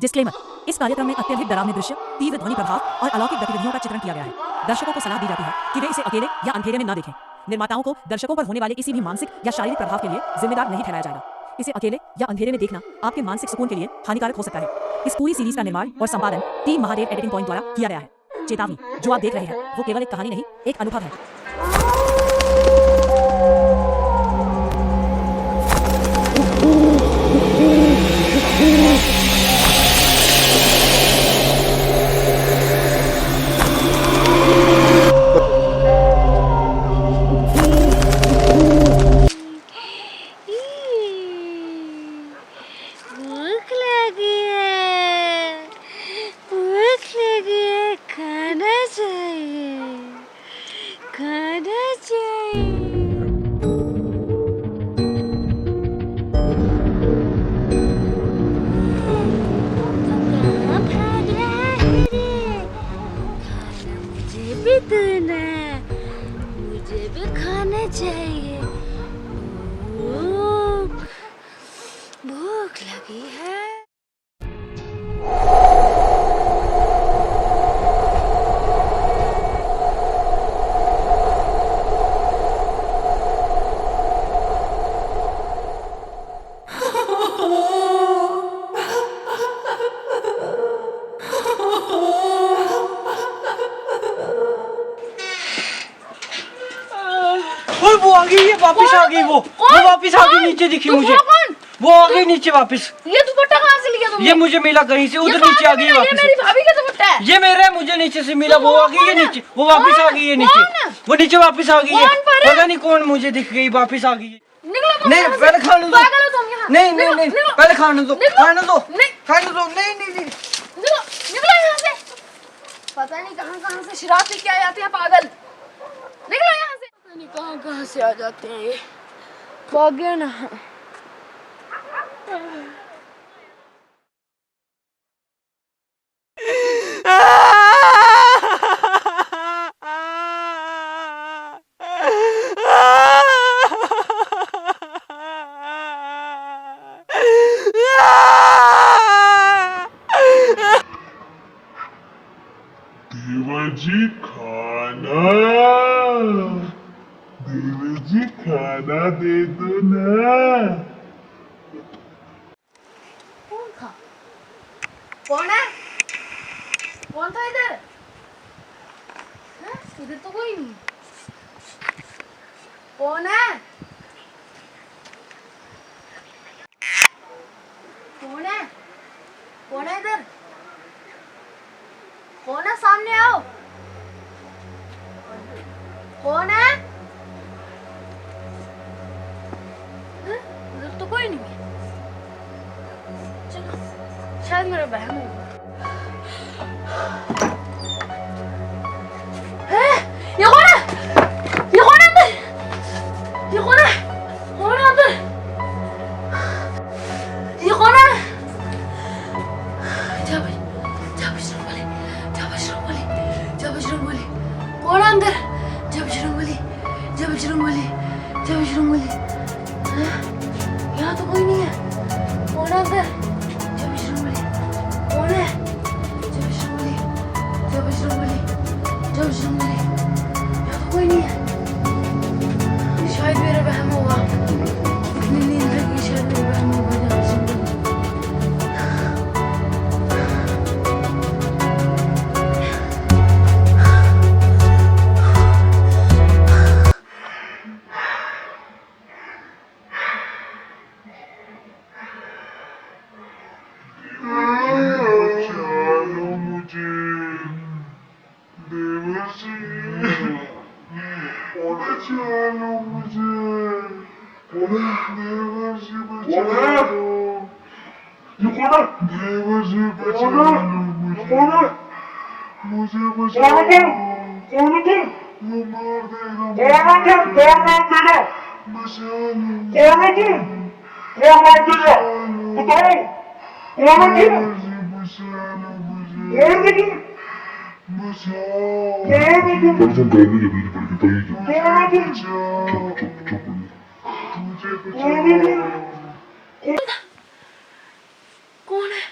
Disclaimer, इस कार्यक्रम में अत्यधिक डरावने दृश्य, तीव्र ध्वनि प्रभाव और अलौकिक गतिविधियों का चित्रण किया गया है। दर्शकों को सलाह दी जाती है कि वे इसे अकेले या अंधेरे में न देखें। निर्माताओं को दर्शकों पर होने वाले किसी भी मानसिक या शारीरिक प्रभाव के लिए जिम्मेदार नहीं ठहराया जाएगा। इसे अकेले या अंधेरे में देखना आपके मानसिक सुकून के लिए हानिकारक हो सकता है। इस पूरी सीरीज का निर्माण और संपादन टीम महादेव एडिटिंग पॉइंट द्वारा किया गया है। चेतावनी, जो आप देख रहे हैं वो केवल एक कहानी नहीं, एक अनुभव है। मुझे भी खाना चाहिए। भूख लगी है। वो आ गई, ये वापस आ गई। वो वापस आ गई, नीचे दिखी मुझे। वो आ गई नीचे वापस। ये दुपट्टा कहाँ से लिया तुमने? ये मुझे मिला कहीं से, उधर नीचे आ गई वापस। ये मेरी भाभी का दुपट्टा है। ये मेरा है, मुझे नीचे से मिला। वो आ गई है नीचे, वो वापस आ गई है नीचे। वो नीचे वापस आ गई है, पता नहीं कौन मुझे दिख गई, वापस आ गई है। नहीं पहले खाने दो। नहीं नहीं नहीं, पहले खाने दो, खाने दो, खाने दो। नहीं नहीं नहीं, निकलो यहाँ से। पता नहीं कहाँ से शराब पी के आ जाते हैं पागल। निकलो यहाँ से। पता नहीं कहाँ से आ जाते हैं ये पागल ना। देवजी खाना, देवजी खाना दे दो ना। कौन है? कौन था इधर? इधर तो कोई नहीं। कौन है? कौन है? कौन है इधर? कौन है? सामने आओ। कौन है? इधर तो कोई नहीं। चलो, शायद मेरा बहन होगा। ये कौन है? ये कौन है अंदर? ये कौन है? कौन है अंदर? ये कौन है? जा बजरंगबली, जा बजरंगबली, जा बजरंगबली। कौन है अंदर? जा बजरंगबली, जा बजरंगबली, जा बजरंगबली। यहाँ तो कोई नहीं है। कौन है अंदर? जा बजरंगबली। कौन है? जा बजरंगबली, जा बजरंगबली, जा बजरंगबली। यहाँ तो कोई नहीं है। शायद मेरा बहन होगा। इतनी नींद लगी, शायद मेरा बहन होगा। जा बजरंगबली। चलो मुझे, देवजी चलो मुझे, देवजी बचाओ। देवजी बचाओ मुझे, मुझे बचाओ। वो मार देगा, बचाओ। कौन है?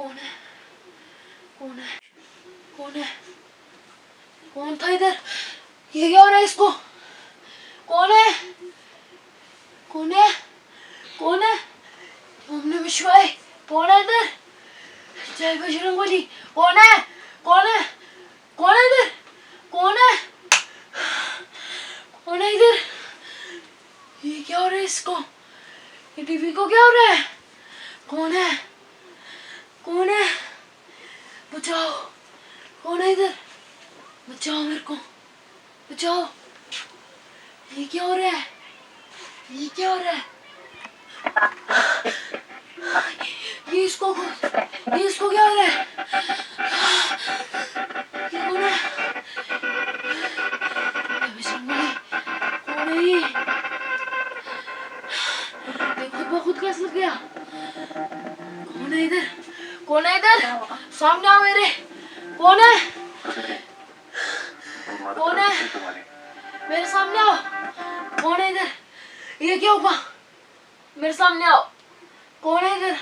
कौन है? कौन है? कौन है? कौन था इधर? ये क्या हो रहा है इसको? कौन है? कौन है? कौन है? ओम नमः शिवाय। कौन है इधर? जय बजरंगबली। कौन है? कौन है? कौन है इधर? कौन है? कौन है इधर? ये क्या हो रहा है इसको? ये टीवी को क्या हो रहा है? कौन है? कौन है? बचाओ। कौन है इधर? बचाओ मेरे को। बचाओ। ये क्या हो रहा है? ये क्या हो रहा है? ये इसको क्या हो रहा है? ये कौन है? कौन है ये? देखो खुद कैसे लग गया। कौन है इधर? कौन है इधर? सामने आओ मेरे। कौन है? कौन है? मेरे सामने आओ। कौन है इधर? ये क्या हुआ? मेरे सामने आओ। कौन है इधर?